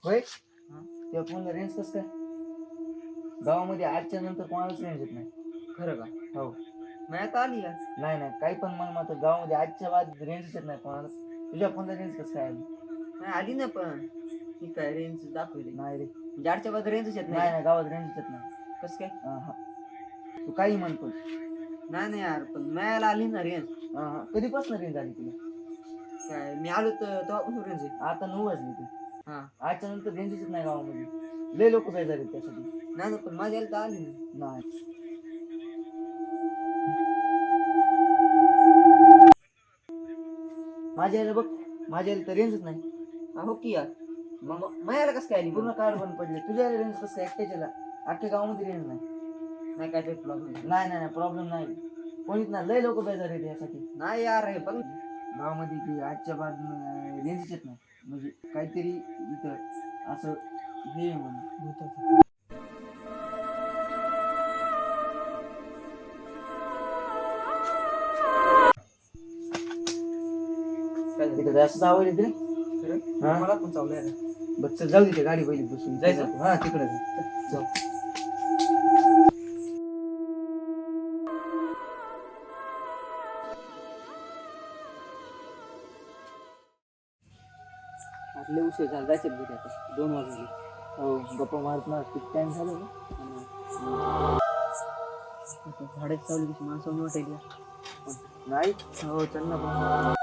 होय त्या फोनला रेंज कसं काय गावामध्ये आजच्या नंतर कोणालाच रेंज येत नाही. खरं का? हो मी आता आली आज. नाही नाही काही पण मग मात्र गावामध्ये आजच्या बाद रेंज येत नाही कोणाला. तुझ्या फोनला रेंज कसं काय आली? नाही आली ना पण ही काय रेंज दाखवली नाही रे म्हणजे आजच्या बाद रेंजच येत नाही नाही. नाही गावात रेंज येत नाही. कसं काय? हा तू काही म्हणतो. नाही नाही यार पण मिळायला आली ना रेंज. कधीपासून रेंज आली तुला? काय मी आलो तर तेव्हा रेंज आहे. आता 9 वाजली तू. हा आजच्या नंतर रेंजच येत नाही गावामध्ये. लय लोक बेजार आहेत त्यासाठी. नाही ना पण माझ्या आली तर आली ना. नाही माझ्या यायला बघ माझ्या यायला तर रेंजच नाही. हो की यार मग मिळायला कसं काय आली पूर्ण कार्ड बंद पडले. तुझ्या रेंज कसं काय एकट्याच्याला? अख्ख्या गावामध्ये रेंज नाही. नाही काय ते प्रॉब्लेम नाही नाही प्रॉब्लेम नाही. कोणीच नाही लय लोक बेजार आहेत यासाठी. नाही यार हे बघ गावामध्ये की आजच्या बाद रेंजच येत नाही. म्हणजे काहीतरी इथं असं हे म्हणून इथं जास्त आवाज येते रे. खरं मला पण चावलं यार. बस चल जाऊ दे गाडी पहिली बसून जायचं? हा तिकडे जाऊ. लय उशीर झाला जायचं घरी आता 2 वाजले. हो गप्पा मारत ना किती टाइम झालं ना. झाडाची चावली कशी माणसावर वाटायली. नाही हो चल ना.